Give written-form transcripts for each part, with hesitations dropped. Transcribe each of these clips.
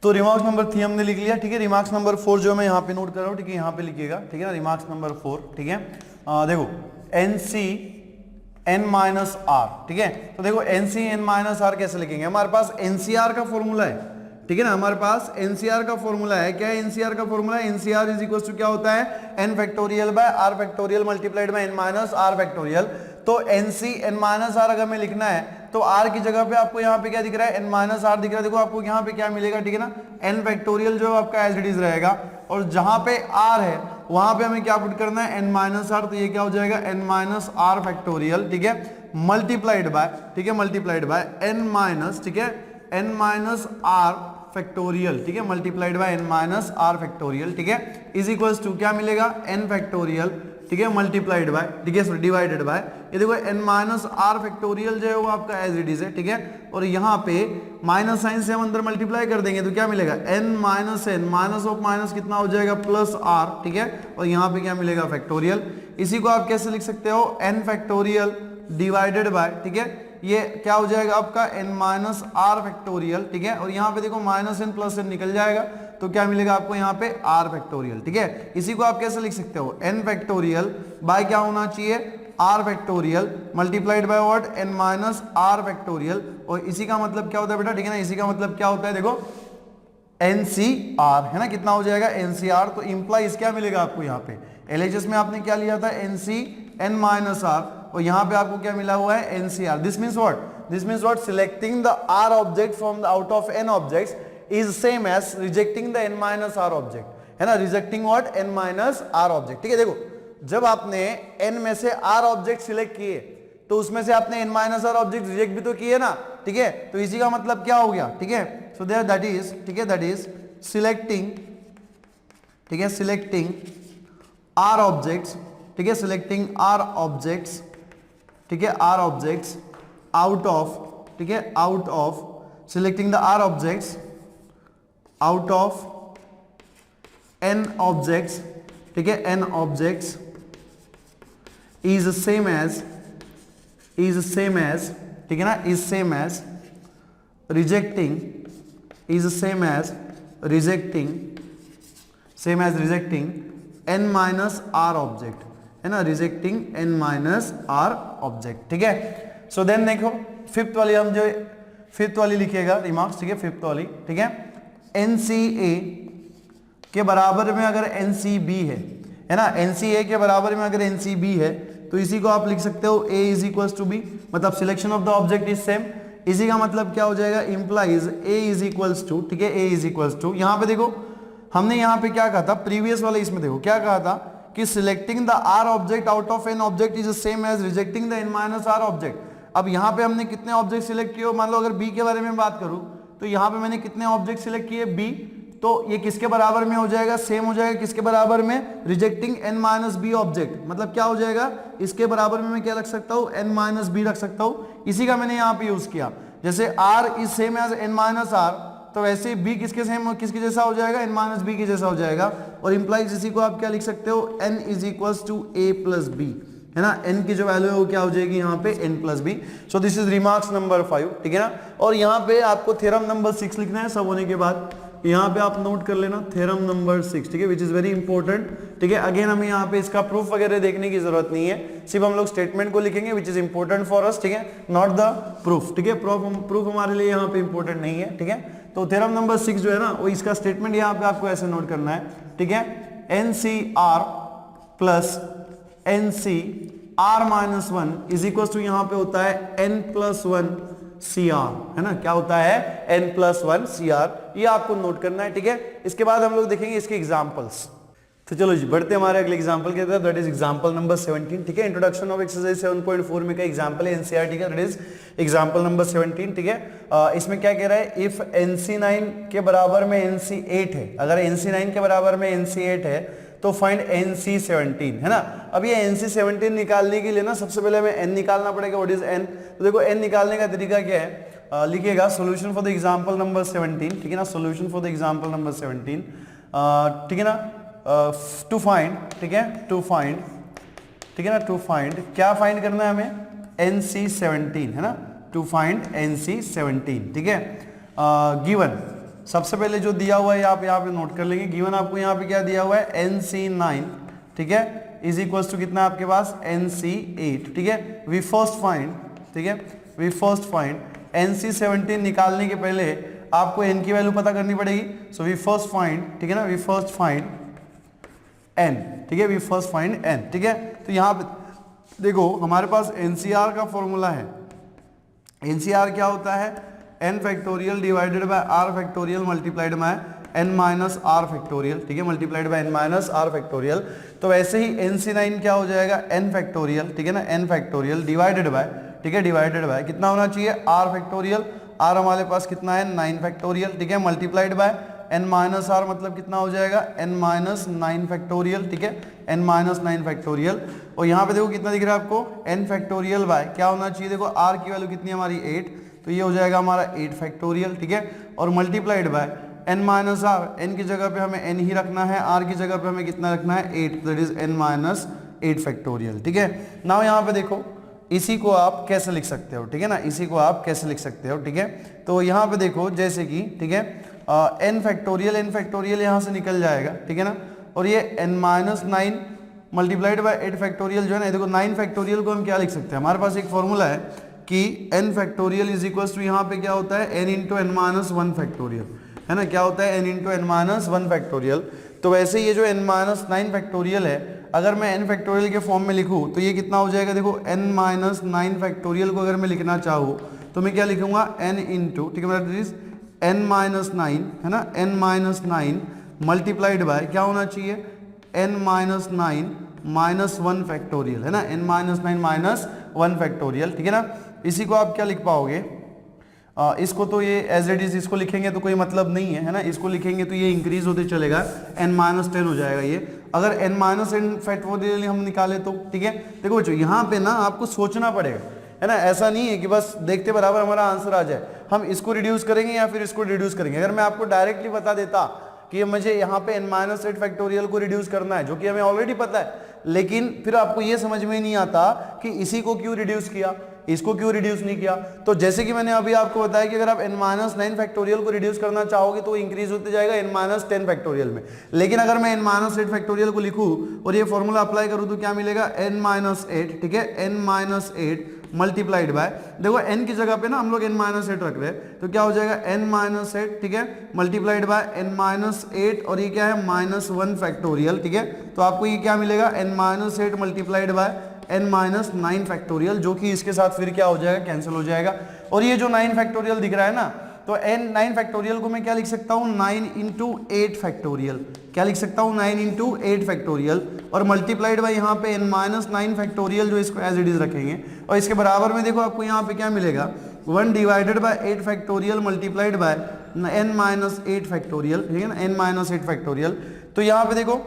तो remarks number 3 हमने लिख लिया, ठीक है। रिमार्क्स नंबर 4 जो मैं यहाँ पे नोट कर रहा हूँ, ठीक है, यहाँ पे लिखिएगा, ठीक है ना। रिमार्क्स नंबर 4, ठीक है। देखो NC n माइनस आर, ठीक है। तो देखो NC n माइनस आर कैसे लिखेंगे, हमारे पास NCR का फॉर्मूला है, ठीक है ना। हमारे पास NCR का फॉर्मूला है, क्या है NCR का फॉर्मूला है, NCR इज इक्वल टू क्या होता है, n factorial by r factorial multiplied by n minus r factorial. तो NC n माइनस आर अगर हमें लिखना है तो r की जगह पे आपको यहाँ पे क्या दिख रहा है, n माइनस आर दिख रहा है। देखो आपको यहाँ पे क्या मिलेगा, ठीक है ना, n फैक्टोरियल जो आपका एज इट इज रहेगा, और जहां पे r है वहां पे हमें क्या पुट करना है, n माइनस आर। तो ये क्या हो जाएगा, n माइनस आर फैक्टोरियल, ठीक है, मल्टीप्लाइड बाय, ठीक है, मल्टीप्लाइड बाय n माइनस, ठीक है, n माइनस आर फैक्टोरियल, ठीक है, multiplied by n minus R factorial, ठीक है, इज इक्वल्स टू क्या मिलेगा, n फैक्टोरियल, ठीक है, मल्टीप्लाइड बाय, ठीक है, डिवाइडेड बाय, ये देखो n माइनस आर फैक्टोरियल जो है वो आपका एज इट इज है, ठीक है। और यहाँ पे माइनस साइन से हम अंदर मल्टीप्लाई कर देंगे तो क्या मिलेगा, n minus n, minus of minus कितना हो जाएगा, प्लस r, ठीक है, और यहाँ पे क्या मिलेगा, फैक्टोरियल। इसी को आप कैसे लिख सकते हो, n फैक्टोरियल डिवाइडेड बाय, ठीक है, ये क्या हो जाएगा आपका n माइनस आर फैक्टोरियल, ठीक है, और यहाँ पे देखो माइनस n प्लस n निकल जाएगा तो क्या मिलेगा आपको यहाँ पे r फैक्टोरियल, ठीक है। इसी को आप कैसे लिख सकते हो, n फैक्टोरियल बाय क्या होना चाहिए, r factorial multiplied by what, n minus r factorial. और इसी का मतलब क्या होता है बेटा, ठीक है ना, इसी का मतलब क्या होता है, देखो NCR है ना, कितना हो जाएगा NCR। तो इंप्लाइज क्या मिलेगा आपको यहाँ पे, LHS में आपने क्या लिया था, NC n माइनस r, और यहाँ पे आपको क्या मिला हुआ है, NCR। This means what, this means what, selecting the r object from the out of n objects is same as rejecting the n minus r object, है ना, rejecting what, n minus r object, ठीक है। देखो जब आपने n में से r object select किए तो उसमें से आपने n minus r object reject भी तो किए ना, ठीक है। तो इसी का मतलब क्या हो गया, ठीक है, सो देयर दैट इज, ठीक है, दैट इज सिलेक्टिंग, ठीक है, सिलेक्टिंग r ऑब्जेक्ट्स, ठीक है, सिलेक्टिंग r ऑब्जेक्ट्स, ठीक है, r ऑब्जेक्ट्स आउट ऑफ, ठीक है, out of, selecting the r objects out of n objects, ठीक है, n objects is same as, is same as, ठीक है ना, is same as rejecting, is same as rejecting, same as rejecting n minus r object, है ना, rejecting n minus r object, ठीक है। So then देखो फिफ्थ वाली, हम जो फिफ्थ वाली लिखिएगा रिमार्क्स, ठीक है, फिफ्थ वाली, ठीक है, NCA के बराबर में अगर NCB है ना, NCA के बराबर में अगर NCB है तो इसी को आप लिख सकते हो A is equals to B, मतलब selection of the object is same. इसी का मतलब क्या हो जाएगा, implies A is equals to, ठीक है, A इज इक्वल्स टू, यहाँ पे देखो हमने यहाँ पे क्या कहा था, प्रीवियस वाले इसमें देखो क्या कहा था कि selecting the R object out of n object is same as rejecting the n minus r object. अब यहाँ पे हमने कितने ऑब्जेक्ट सिलेक्ट किए, मान लो अगर B के बारे में बात करूँ तो यहाँ पे मैंने कितने ऑब्जेक्ट सिलेक्ट किए, B, तो ये किसके बराबर में हो जाएगा, सेम हो जाएगा किसके बराबर में, rejecting n minus B object, मतलब क्या हो जाएगा, इसके बराबर में मैं क्या रख सकता हूँ, n माइनस बी रख सकता हूँ। इसी का मैंने यहाँ पे यूज किया, जैसे r is same as n minus r, तो वैसे b किसके सेम, किसके जैसा हो जाएगा, n माइनस बी के जैसा हो जाएगा। और इंप्लाइज इसी को आप क्या लिख सकते हो, n is equals to a plus B, है ना, n की जो वैल्यू है वो क्या हो जाएगी यहाँ पे n plus B. So this is remarks number 5, ठीक है ना। और यहाँ पे आपको थ्योरम नंबर 6 लिखना है, सब होने के बाद यहाँ पे आप नोट कर लेना थ्योरम नंबर 6, ठीक है, विच इज वेरी इंपॉर्टेंट, ठीक है। अगेन हमें यहाँ पे इसका प्रूफ वगैरह देखने की जरूरत नहीं है, सिर्फ हम लोग स्टेटमेंट को लिखेंगे which is important for us, ठीक है, नॉट द प्रूफ, ठीक है, प्रूफ हमारे लिए यहाँ पे इंपॉर्टेंट नहीं है, ठीक है। तो थ्योरम नंबर 6 जो है ना वो इसका स्टेटमेंट यहाँ पे आपको ऐसे नोट करना है, ठीक है, NCR plus NC R minus 1 is equal to यहाँ पे होता है n प्लस 1 CR, है ना, क्या होता है n प्लस 1 CR, ये आपको नोट करना है, ठीक है। इसके बाद हम लोग देखेंगे इसके एग्जांपल्स। तो चलो जी बढ़ते हमारे अगले एग्जांपल के तरफ, दैट इज एग्जांपल नंबर 17, ठीक है। इंट्रोडक्शन ऑफ एक्सरसाइज 7.4 में का एग्जांपल है NCERT का, दैट इज एग्जांपल नंबर 17, ठीक है। इसमें क्या कह रहा है, इफ NC9 के बराबर में NC8 है, अगर NC9 के बराबर में NC8 है तो फाइंड NC17, है ना। अब ये NC17 निकालने के लिए ना सबसे पहले हमें n निकालना पड़ेगा, व्हाट इज n। तो देखो n निकालने का तरीका क्या है, लिखिएगा solution for the example number 17, ठीक है ना, solution for the example number 17, ठीक है ना, टू फाइंड, ठीक है, टू फाइंड, ठीक है ना, टू फाइंड क्या फाइंड करना है हमें, NC17, है ना, टू फाइंड NC17, ठीक है। गिवन सबसे पहले जो दिया हुआ है आप यहाँ पे नोट कर लेंगे। गिवन आपको यहाँ पे क्या दिया हुआ है, NC9, ठीक है, इज इक्वल टू कितना आपके पास, NC8, ठीक है। वी फर्स्ट फाइंड, ठीक है, वी फर्स्ट फाइंड NC17 निकालने के पहले आपको n की वैल्यू पता करनी पड़ेगी। सो वी फर्स्ट फाइंड, ठीक है ना, वी फर्स्ट फाइंड n, ठीक है, वी फर्स्ट फाइंड n, ठीक है। तो यहाँ पे देखो हमारे पास NCR का फॉर्मूला है। NCR क्या होता है, n factorial divided by r factorial multiplied by n minus r factorial, ठीक है, multiplied by n minus r factorial. तो वैसे ही NC9 क्या हो जाएगा, n फैक्टोरियल, ठीक है ना, n फैक्टोरियल डिवाइडेड बाय, ठीक है, डिवाइडेड बाय कितना होना चाहिए, r फैक्टोरियल, r हमारे पास कितना है 9 फैक्टोरियल, ठीक है, multiplied by n minus r मतलब कितना हो जाएगा, n माइनस 9 फैक्टोरियल, ठीक है, n माइनस 9 फैक्टोरियल। और यहाँ पे देखो कितना दिख रहा है आपको, n फैक्टोरियल बाय क्या होना चाहिए, देखो r की वैल्यू कितनी है हमारी 8, तो ये हो जाएगा हमारा 8 फैक्टोरियल, ठीक है, और multiplied by n minus r, n की जगह पे हमें n ही रखना है, r की जगह पे हमें कितना रखना है 8, that is n minus 8 factorial, ठीक है। नाउ यहाँ पे देखो इसी को आप कैसे लिख सकते हो, ठीक है ना, इसी को आप कैसे लिख सकते हो, ठीक है। तो यहाँ पे देखो जैसे कि, ठीक है, n फैक्टोरियल यहाँ से निकल जाएगा, ठीक है ना, और ये n minus 9 multiplied by 8 factorial जो है ना, देखो 9 फैक्टोरियल को हम क्या लिख सकते हैं, हमारे पास एक फॉर्मूला है कि n factorial is equal to यहाँ पे क्या होता है n into n minus 1 factorial, है ना, क्या होता है n into n minus 1 factorial. तो वैसे ये जो n माइनस 9 फैक्टोरियल है, अगर मैं n फैक्टोरियल के फॉर्म में लिखूँ तो ये कितना हो जाएगा, देखो n माइनस 9 फैक्टोरियल को अगर मैं लिखना चाहूँ तो मैं क्या लिखूंगा, n इंटू, ठीक है, दैट इज n माइनस 9, है ना, n माइनस 9 मल्टीप्लाइड बाय क्या होना चाहिए, n माइनस 9 माइनस 1 फैक्टोरियल, है ना, n माइनस 9 माइनस 1 फैक्टोरियल, ठीक है ना। इसी को आप क्या लिख पाओगे, इसको तो ये एज इट इज इसको लिखेंगे तो कोई मतलब नहीं है, है ना, इसको लिखेंगे तो ये इंक्रीज होते चलेगा, n माइनस 10 हो जाएगा ये। अगर n माइनस 10 फैक्टोरियल हम निकाले तो, ठीक है, देखो बच्चों यहाँ पे ना आपको सोचना पड़ेगा, है ना, ऐसा नहीं है कि बस देखते बराबर हमारा आंसर आ जाए, हम इसको रिड्यूस करेंगे या फिर इसको रिड्यूस करेंगे। अगर मैं आपको डायरेक्टली बता देता कि मुझे यहाँ पे n माइनस 8 फैक्टोरियल को रिड्यूस करना है, जो कि हमें ऑलरेडी पता है, लेकिन फिर आपको ये समझ में नहीं आता कि इसी को क्यों रिड्यूस किया, इसको क्यों रिड्यूस नहीं किया। तो जैसे कि मैंने अभी आपको बताया कि अगर आप n माइनस 9 फैक्टोरियल को रिड्यूस करना चाहोगे तो इंक्रीज होते जाएगा n माइनस 10 फैक्टोरियल में, लेकिन अगर मैं n माइनस 8 फैक्टोरियल को लिखूं और ये फॉर्मूला अप्लाई करूं तो क्या मिलेगा, n माइनस 8, ठीक है, n माइनस 8 मल्टीप्लाइड बाय, देखो n की जगह पे ना हम लोग n माइनस 8 रख रहे हैं, तो क्या हो जाएगा n माइनस 8, ठीक है, मल्टीप्लाइड बाय n माइनस 8, और ये क्या है माइनस 1 फैक्टोरियल, ठीक है। तो आपको ये क्या मिलेगा, n minus 8 multiplied by n minus 9 factorial, जो कि इसके साथ फिर क्या हो जाएगा, कैंसिल हो जाएगा। और ये जो 9 फैक्टोरियल दिख रहा है ना, तो n 9 फैक्टोरियल को मैं क्या लिख सकता हूँ, 9 इंटू 8 फैक्टोरियल, क्या लिख सकता हूँ, 9 इंटू 8 फैक्टोरियल, और मल्टीप्लाइड बाय यहाँ पे n माइनस 9 फैक्टोरियल, जो इसको एज इट इज रखेंगे, और इसके बराबर में देखो आपको यहाँ पे क्या मिलेगा, 1 divided by 8 factorial multiplied by n minus 8 factorial, ठीक है ना, n माइनस 8 फैक्टोरियल। तो यहाँ पे देखो,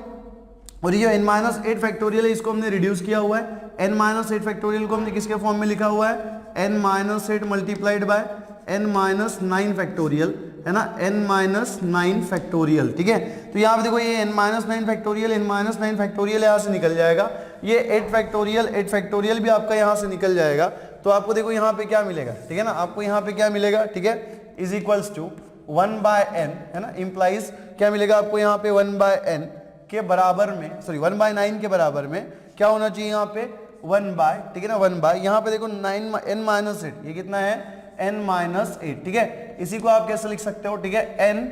और ये n माइनस 8 फैक्टोरियल है, इसको हमने रिड्यूस किया हुआ है, n माइनस 8 फैक्टोरियल को हमने किसके फॉर्म में लिखा हुआ है, n minus 8 multiplied by n minus 9 factorial, है ना, n माइनस 9 फैक्टोरियल, ठीक है। तो यहाँ पे देखो ये n minus 9 factorial, n minus 9 factorial यहाँ से निकल जाएगा, ये 8 फैक्टोरियल भी आपका यहाँ से निकल जाएगा। तो आपको देखो यहाँ पे क्या मिलेगा, ठीक है ना, आपको यहाँ पे क्या मिलेगा, ठीक है, is equals to 1 by n, है ना, इंप्लाइज क्या मिलेगा आपको यहाँ पे 1 बाय n के बराबर में, सॉरी 1 बाय 9 के बराबर में क्या होना चाहिए यहाँ पे 1 बाय, ठीक है ना, 1 बाय, यहाँ पे देखो 9 n माइनस 8, ये कितना है n माइनस 8, ठीक है। इसी को आप कैसे लिख सकते हो, ठीक है, n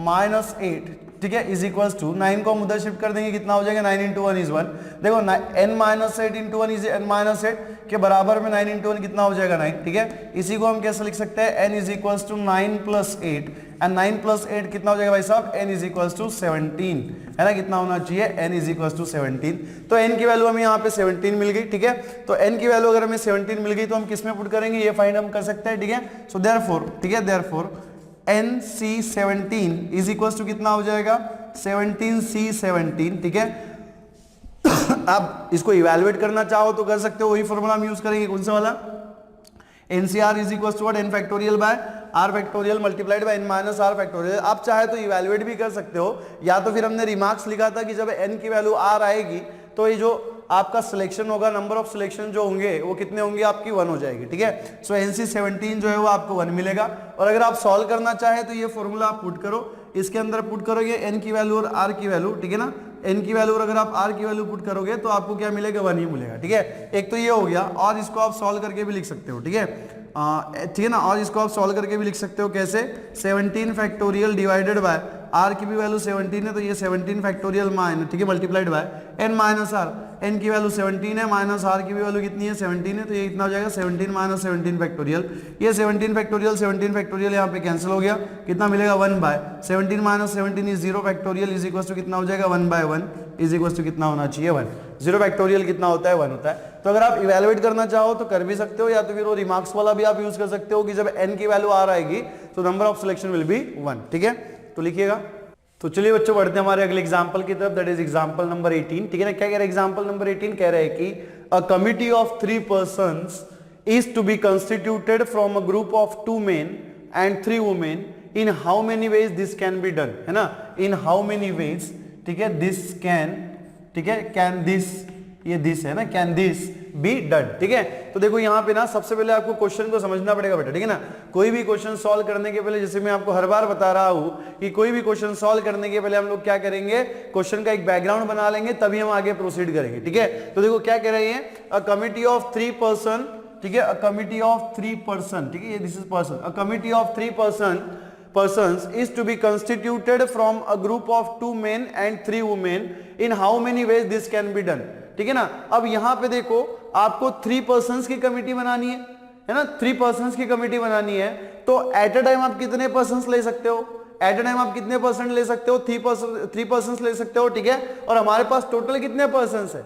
माइनस 8, ठीक है, इज इक्वल्स टू 9 को हम उधर शिफ्ट कर देंगे, कितना हो जाएगा 9 इंटू 1 इज 1, देखो n minus 8 into 1 is n minus 8 के बराबर में 9 इंटू 1 कितना हो जाएगा 9, ठीक है। इसी को हम कैसे लिख सकते हैं, n is equals to 9 plus 8, and 9 plus 8 कितना हो जाएगा भाई साहब, n इज इक्वल्स टू 17, है ना, कितना होना चाहिए, n इज इक्वल्स टू 17। तो n की वैल्यू हमें यहाँ पे 17 मिल गई, ठीक है। तो n की वैल्यू अगर हमें 17 मिल गई तो हम किस में पुट करेंगे, ये फाइंड हम कर सकते हैं, ठीक है। सो देयरफॉर, ठीक है, therefore NC17 is equals to कितना हो जाएगा 17C17, ठीक है। आप इसको इवैल्यूएट करना चाहो तो कर सकते हो, वही फॉर्मूला हम यूज करेंगे, कौन सा वाला, NCR is equals to n factorial by r factorial multiplied by n minus r factorial. आप चाहे तो इवैल्यूएट भी कर सकते हो, या तो फिर हमने रिमार्क्स लिखा था कि जब n की वैल्यू r आएगी तो ये जो आपका सिलेक्शन होगा, नंबर ऑफ सिलेक्शन जो होंगे वो कितने होंगे, आपकी 1 हो जाएगी, ठीक है। सो NC 17 जो है वो आपको 1 मिलेगा। और अगर आप सॉल्व करना चाहे तो ये फॉर्मूला आप पुट करो, इसके अंदर पुट करोगे n की वैल्यू और r की वैल्यू, ठीक है ना। n की वैल्यू और अगर आप r की वैल्यू पुट करोगे तो आपको क्या मिलेगा, 1 ही मिलेगा, ठीक है। एक तो ये हो गया, और इसको आप सॉल्व करके भी लिख सकते हो, ठीक है, ठीक है ना। और इसको आप सॉल्व करके भी लिख सकते हो कैसे, 17 फैक्टोरियल डिवाइडेड बाय r की भी वैल्यू 17 है तो ये 17 फैक्टोरियल माइनस, ठीक है, multiplied by n minus r, n की वैल्यू 17 है, माइनस r की भी वैल्यू कितनी है, 17 है, तो ये इतना हो जाएगा 17 माइनस 17 फैक्टोरियल। ये 17 फैक्टोरियल यहाँ पे कैंसिल हो गया, कितना मिलेगा 1 by 17 minus 17 is 0 factorial is equal to कितना हो जाएगा 1 बाय 1 इज इक्वल टू कितना होना चाहिए 1। 0 फैक्टोरियल कितना होता है, 1 होता है। तो अगर आप इवैल्यूएट करना चाहो तो कर भी सकते हो, या तो फिर वो रिमार्क्स वाला भी आप यूज कर सकते हो कि जब n की वैल्यू r आएगी तो number of selection will be 1, ठीक है। तो लिखिएगा। तो चलिए बच्चों बढ़ते हैं हमारे अगले एग्जांपल की तरफ, दैट इज एग्जांपल नंबर 18, ठीक है ना। क्या कह रहा है एग्जांपल नंबर 18, कह रहा है कि a committee of 3 persons is to be constituted from a group of 2 men and 3 women, in how many ways this can be done, है ना, इन हाउ मेनी वेज, ठीक है, दिस कैन, ठीक है, कैन दिस, ये दिस है ना, can this be done, ठीक है। तो देखो यहाँ पे ना सबसे पहले आपको क्वेश्चन को समझना पड़ेगा बेटा, ठीक है ना। कोई भी क्वेश्चन सॉल्व करने के पहले, जैसे मैं आपको हर बार बता रहा हूं कि कोई भी क्वेश्चन सॉल्व करने के पहले हम लोग क्या करेंगे, क्वेश्चन का एक बैकग्राउंड बना लेंगे, तभी हम आगे प्रोसीड करेंगे, ठीक है। तो देखो क्या कह रहे हैं, अ कमिटी ऑफ 3 पर्सन, ठीक है, अ कमिटी ऑफ 3 पर्सन, ठीक है, this is person, a committee of 3 persons is to be constituted from a group of 2 men and 3 women, in how many ways this can be done, ठीक है ना। अब यहां पे देखो आपको 3 पर्सन्स की कमिटी बनानी है ना, 3 पर्सन्स की कमिटी बनानी है, तो एट अ टाइम आप कितने पर्सन्स ले सकते हो, एट अ टाइम आप कितने परसेंट ले सकते हो, 3 पर्सन्स ले सकते हो, ठीक है। और हमारे पास टोटल कितने पर्सन्स है,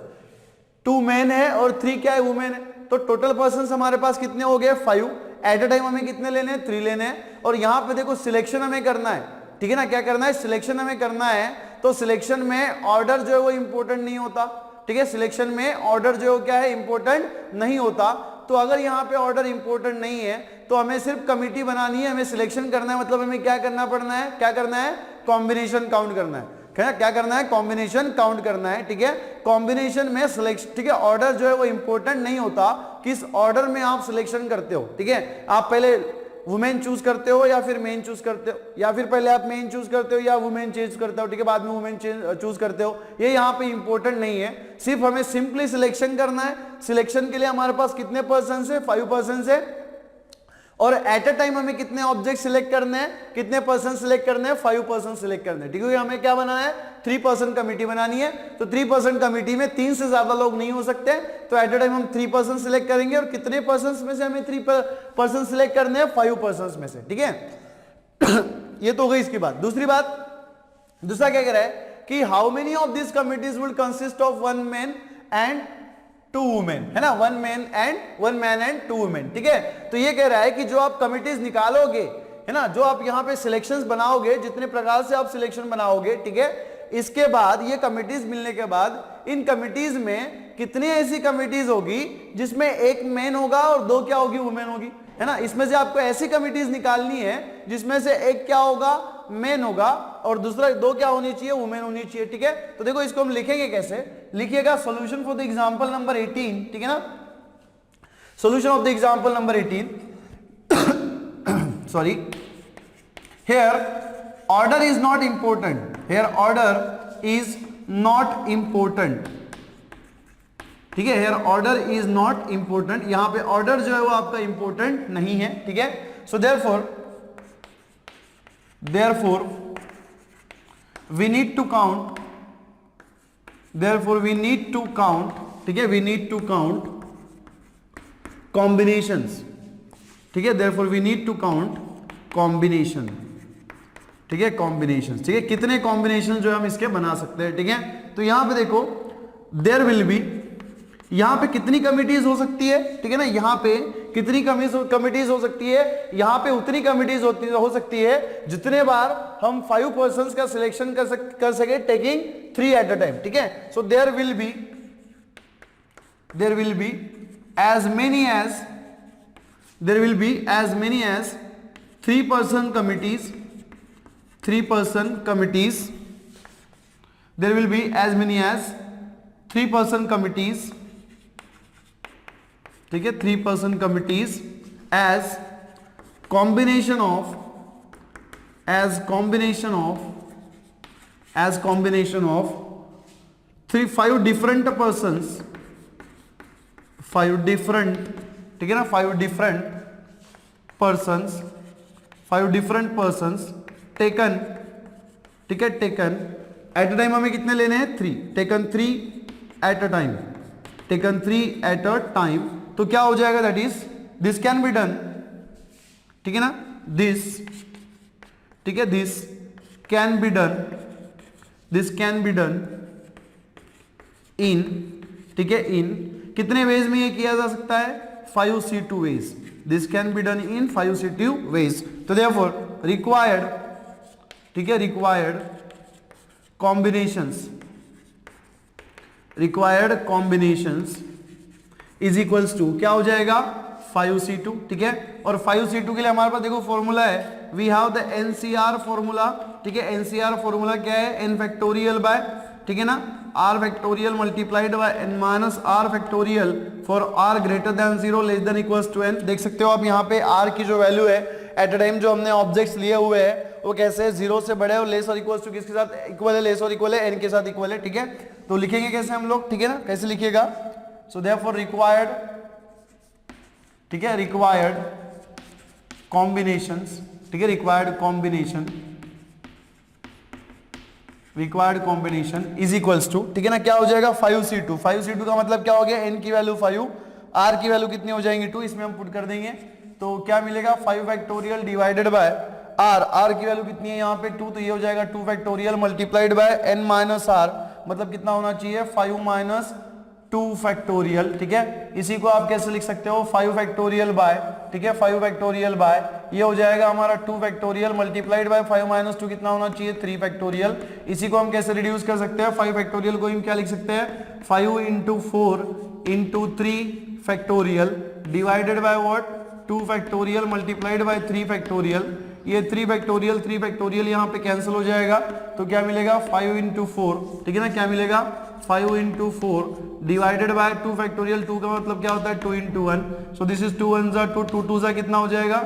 2 मेन है और 3 क्या है, वुमेन है, तो टोटल पर्सन्स हमारे पास कितने हो गए 5। एट अ टाइम हमें कितने लेने हैं, 3 लेने हैं। और यहां पे देखो सिलेक्शन हमें करना है, ठीक है ना, क्या करना है, सिलेक्शन हमें करना है। तो सिलेक्शन में ऑर्डर जो है वो इंपॉर्टेंट नहीं होता, ठीक है, सिलेक्शन में ऑर्डर जो क्या है इंपॉर्टेंट नहीं होता। तो अगर यहाँ पे ऑर्डर इंपॉर्टेंट नहीं है तो हमें सिर्फ कमिटी बनानी है, हमें सिलेक्शन करना है, मतलब हमें क्या करना पड़ना है, क्या करना है, कॉम्बिनेशन काउंट करना है, क्या करना है, कॉम्बिनेशन काउंट करना है, ठीक है। कॉम्बिनेशन में सिलेक्शन, ठीक है, ऑर्डर जो है वो इंपॉर्टेंट नहीं होता, किस ऑर्डर में आप सिलेक्शन करते हो, ठीक है। आप पहले वुमेन चूज करते हो या फिर मेन चूज करते हो, या फिर पहले आप मेन चूज करते हो या वुमेन चूज करते हो, ठीक है, बाद में वुमेन चूज करते हो, ये यहाँ पे इंपॉर्टेंट नहीं है, सिर्फ हमें सिंपली सिलेक्शन करना है। सिलेक्शन के लिए हमारे पास कितने पर्सन है, 5 पर्सन है, और एट अ टाइम हमें कितने ऑब्जेक्ट सिलेक्ट करने हैं, कितने पर्सन सिलेक्ट करने हैं, 5 पर्सन सिलेक्ट करने हैं, ठीक है। हमें क्या बनाना है, 3 पर्सन कमिटी बनानी है। तो 3 पर्सन कमिटी में 3 से ज्यादा लोग नहीं हो सकते, तो एट अ टाइम हम 3 पर्सन सिलेक्ट करेंगे। और कितने पर्सन में से हमें 3 पर्सन सिलेक्ट करने हैं, 5 पर्सन में से, ठीक है। ये तो हो गई इसकी बात। दूसरा क्या कह रहा है कि how many of this committees will consist of 1 man and 2 women, है ना, 1 मैन एंड 2 वुमेन, ठीक है। तो ये कह रहा है कि जो आप कमिटीज निकालोगे, है ना, जो आप यहाँ पे सिलेक्शंस बनाओगे, जितने प्रकार से आप सिलेक्शन बनाओगे, ठीक है, इसके बाद ये कमिटीज मिलने के बाद इन कमिटीज में कितनी ऐसी कमिटीज होगी जिसमें 1 मैन होगा और 2 क्या होगी, वुमेन होगी, है ना। इसमें से आपको ऐसी कमिटीज निकालनी है जिसमें से 1 क्या होगा, मेन होगा, और दूसरा 2 क्या होनी चाहिए, वुमेन होनी चाहिए, ठीक है। तो देखो इसको हम लिखेंगे कैसे, लिखिएगा solution for the example number 18, ठीक है ना, solution of the example number 18 sorry, here order is not important, here order is not important, ठीक है, here order is not important, यहां पे ऑर्डर जो है वो आपका इंपॉर्टेंट नहीं है, ठीक है। सो therefore we need to count, ठीक है, we need to count combinations, ठीक है, therefore we need to count combination, ठीक है, combinations, ठीक है, कितने कॉम्बिनेशन जो हम इसके बना सकते हैं, ठीक है। तो यहां पे देखो there will be, यहां पे कितनी कमिटीज हो सकती है, ठीक है ना, यहां पे कितनी कमिटीज हो सकती है, यहां पे उतनी कमिटीज हो सकती है जितने बार हम 5 पर्संस का सिलेक्शन कर सके, टेकिंग 3 एट अ टाइम, ठीक है। So there will be as many as 3 person committees, there will be as many as 3 person committees, ठीक है, 3 person committees as combination of 5 different persons, 5 different, ठीक है ना, 5 different persons taken, ठीक है, taken at a time हमें कितने लेने हैं 3, taken 3 at a time, taken 3 at a time, तो क्या हो जाएगा, that is this can be done, ठीक है ना, दिस, ठीक है, दिस कैन बी डन इन, ठीक है, इन कितने वेज में ये किया जा सकता है, 5C2 ways, this can be done in 5C2 ways, तो देयरफॉर रिक्वायर्ड, ठीक है, required combinations is equals to क्या हो जाएगा 5C2, ठीक है, और 5C2 के लिए हमारे पास देखो फॉर्मूला है, we have the NCR formula, ठीक है, NCR फॉर्मूला क्या है, n फैक्टोरियल बाय, ठीक है ना, r factorial multiplied by n minus r factorial for r greater than 0 less than equals to n। देख सकते हो आप यहाँ पे r की जो वैल्यू है एट अ टाइम जो हमने ऑब्जेक्ट्स लिए हुए हैं वो कैसे है, 0 से बड़े और लेस और इक्वल्स टू किसके साथ इक्वल है, लेस और इक्वल है n के साथ इक्वल है, ठीक है, तो लिखेंगे कैसे हम लोग, ठीक है ना, कैसे लिखिएगा, सो देयरफॉर रिक्वायर्ड, ठीक है, रिक्वायर्ड कॉम्बिनेशंस, ठीक है, required combination is equals to, ठीक है ना, क्या हो जाएगा 5C2, 5C2 का मतलब क्या हो गया, n की वैल्यू 5, r की वैल्यू कितनी हो जाएंगी 2, इसमें हम पुट कर देंगे, तो क्या मिलेगा 5 फैक्टोरियल डिवाइडेड बाय r की वैल्यू कितनी है यहाँ पे 2, तो ये हो जाएगा 2 factorial multiplied by n minus r, मतलब कितना होना चाहिए 5 माइनस 2 फैक्टोरियल, ठीक है, इसी को आप कैसे लिख सकते हो 5 फैक्टोरियल बाय, ठीक है, 5 फैक्टोरियल बाय, ये हो जाएगा हमारा 2 फैक्टोरियल मल्टीप्लाइड बाय 5 माइनस 2 कितना होना चाहिए 3 फैक्टोरियल, इसी को हम कैसे रिड्यूस कर सकते हैं, 5 फैक्टोरियल को हम क्या लिख सकते हैं 5 into 4 into 3 factorial divided by what 2 factorial multiplied bye 3 factorial, ये 3 फैक्टोरियल यहाँ पे कैंसिल हो जाएगा, तो क्या मिलेगा 5 इंटू 4, ठीक है ना, क्या मिलेगा 5 इंटू 4 डिवाइडेड बाय 2 फैक्टोरियल, 2 का मतलब क्या होता है 2 इंटू 1, सो दिस इज 2 1 जा 2, 2 2 जा कितना हो जाएगा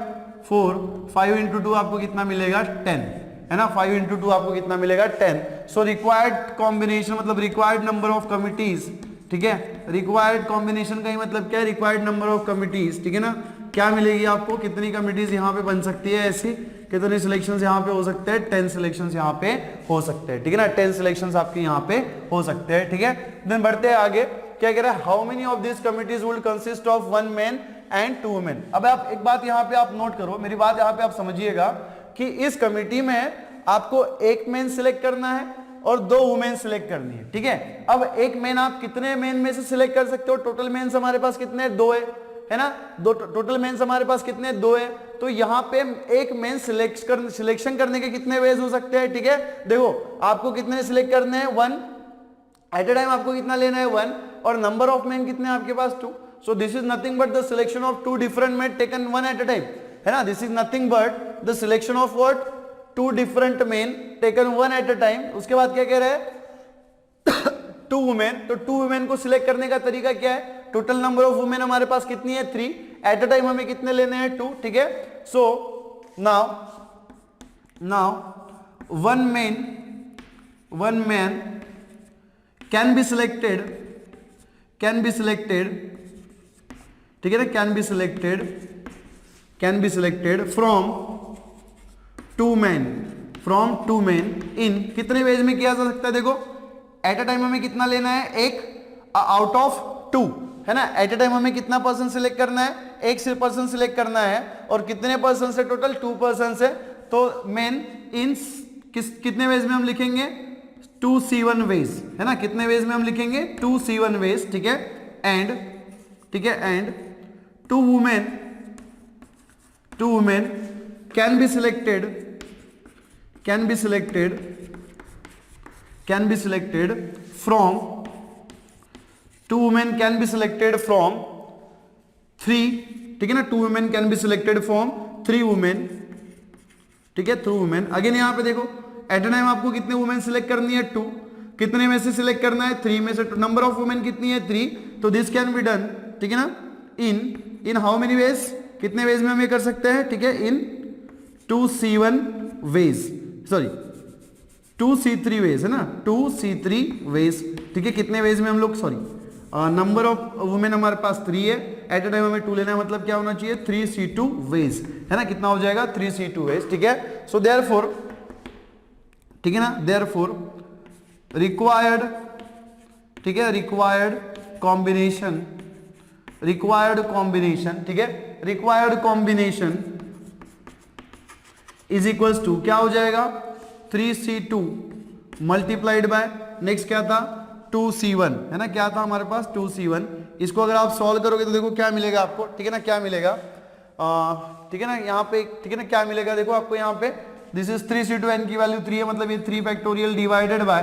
4, 5 इंटू 2 आपको कितना मिलेगा 10, है ना, 5 इंटू 2 आपको कितना मिलेगा 10, सो रिक्वायर्ड कॉम्बिनेशन मतलब रिक्वायर्ड नंबर ऑफ कमिटीज, ठीक है, रिक्वायर्ड कॉम्बिनेशन का ही मतलब क्या है, रिक्वायर्ड नंबर ऑफ कमिटीज, ठीक है ना, क्या मिलेगी आपको, कितनी कमिटीज यहाँ पे बन सकती है ऐसी, कितने सिलेक्शंस यहाँ पे हो सकते हैं, 10 सिलेक्शंस यहाँ पे हो सकते हैं, ठीक है ना, 10 सिलेक्शंस आपके यहाँ पे हो सकते हैं, ठीक है, देन बढ़ते हैं आगे, क्या कह रहा है, how many of this committees will consist of 1 man and 2 women. अब आप एक बात यहाँ पे आप नोट करो, मेरी बात यहाँ पे आप समझिएगा कि इस कमिटी में आपको एक मैन सिलेक्ट करना है और 2 वुमेन सिलेक्ट करनी है, ठीक है, अब एक मैन आप कितने मैन में से सिलेक्ट कर सकते हो, टोटल मेंस हमारे पास कितने 2 है ना, दो टोटल मेंस हमारे पास कितने 2 है, तो यहाँ पे एक मेन सिलेक्शन करने के कितने वेज हो सकते हैं, ठीक है, देखो आपको कितने सिलेक्ट करने हैं 1 एट अ टाइम, आपको कितना लेना है 1, और नंबर ऑफ मेन कितने आपके पास 2, सो this is nothing but the selection of 2 different main taken 1 at a time, है ना, this is nothing but the selection of what 2 different main taken 1 at a time. उसके बाद क्या कह रहे हैं 2 वुमेन, तो 2 वुमेन को सिलेक्ट करने का तरीका क्या है, टोटल नंबर ऑफ वुमेन हमारे पास कितनी है 3, एट अ टाइम हमें कितने लेने हैं 2, ठीक है, so now one man can be selected, ठीक है ना, can be selected from 2 man in कितने वेज में किया जा सकता है, देखो एट अ टाइम हमें कितना लेना है, एक आउट ऑफ 2, है ना, एट अ टाइम हमें कितना पर्सन सिलेक्ट करना है, एक पर्सन सिलेक्ट करना है, और कितने पर्सन से टोटल 2 पर्सन से, तो मेन इन कितने वेज में हम लिखेंगे 2C1 वेज, है ना, कितने वेज में हम लिखेंगे 2C1 वेज, ठीक है, and 2 women can be selected from 2 women can be selected from 3, ठीक है ना, 2 women can be selected from 3 women, ठीक है, 3 women, अगेन यहाँ पे देखो एट अ टाइम आपको कितने वुमेन सिलेक्ट करनी है 2, कितने में से सिलेक्ट करना है, 3 में से। नंबर ऑफ वुमेन कितनी है, 3, तो दिस कैन बी डन, ठीक है ना, इन हाउ मेनी वेज, कितने वेज में हम ये कर सकते हैं, ठीक है, इन 2C1 veg, sorry 2C3 veg है ना, 2C3 वेज, ठीक है। कितने वेज में हम लोग, सॉरी नंबर ऑफ वुमेन हमारे पास 3 है, एट ए टाइम हमें 2 लेना है, मतलब क्या होना चाहिए, 3C2 वेज, है ना, कितना हो जाएगा, 3C2 वेज, ठीक है। सो देयरफॉर, ठीक है ना, देयरफॉर रिक्वायर्ड, ठीक है, रिक्वायर्ड कॉम्बिनेशन, ठीक है, required combination is equals to क्या हो जाएगा, 3C2 मल्टीप्लाइड बाय, नेक्स्ट क्या था, 2C1, है ना, क्या था हमारे पास 2C1। इसको अगर आप सॉल्व करोगे तो देखो क्या मिलेगा आपको, ठीक है ना, क्या मिलेगा, ठीक है ना, यहाँ पे, ठीक है ना, क्या मिलेगा, देखो आपको यहाँ पे, दिस इज 3C2, n की वैल्यू 3 है, मतलब ये 3 फैक्टोरियल डिवाइडेड बाय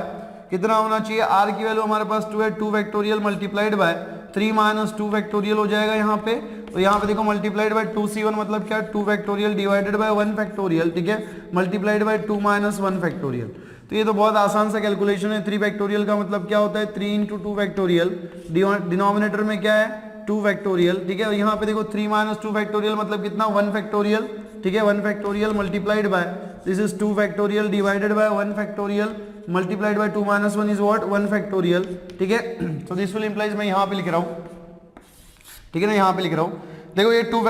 कितना होना चाहिए, r की वैल्यू हमारे पास 2 है, 2 factorial multiplied bye 3 minus 2 factorial हो जाएगा यहाँ पे, तो यहाँ पे देखो मल्टीप्लाइड बाय 2C1 मतलब क्या, 2 फैक्टोरियल डिवाइडेड बाय 1 फैक्टोरियल, ठीक है, मल्टीप्लाइड बाय 2 माइनस 1 फैक्टोरियल। तो ये तो बहुत आसान सा कैलकुलेशन है। 3 फैक्टोरियल का मतलब क्या होता है, 3 इंटू 2 फैक्टोरियल, डिनोमिनेटर में क्या है 2 फैक्टोरियल, ठीक है, और यहाँ पे देखो 3 माइनस 2 फैक्टोरियल मतलब कितना, 1 फैक्टोरियल, ठीक है, 1 factorial multiplied by this is 2 factorial divided by 1 factorial multiplied bye 2 minus 1 is what, 1 factorial, ठीक है। तो दिस विल इंप्लाइज, मैं यहाँ पे लिख रहा हूँ, ठीक है ना, यहाँ पे लिख रहा हूँ, देखो ये 2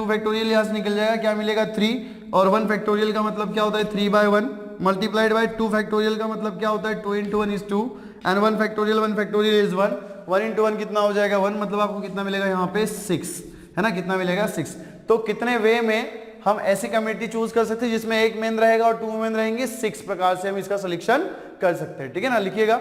फैक्टोरियल यहाँ से निकल जाएगा, क्या मिलेगा 3, और 1 फैक्टोरियल का मतलब क्या होता है 3 बाय 1 मल्टीप्लाइड बाय 2 फैक्टोरियल का मतलब क्या होता है 2 into 1 is 2 and 1 factorial is 1, 1 into 1 कितना हो जाएगा 1, मतलब आपको कितना मिलेगा यहाँ पे 6, है ना, कितना मिलेगा 6। तो कितने वे में हम ऐसी कमेटी चूज कर सकते हैं जिसमें एक मेन रहेगा और 2 वुमेन रहेंगे, 6 प्रकार से हम इसका सिलेक्शन कर सकते हैं, ठीक है ना, लिखिएगा।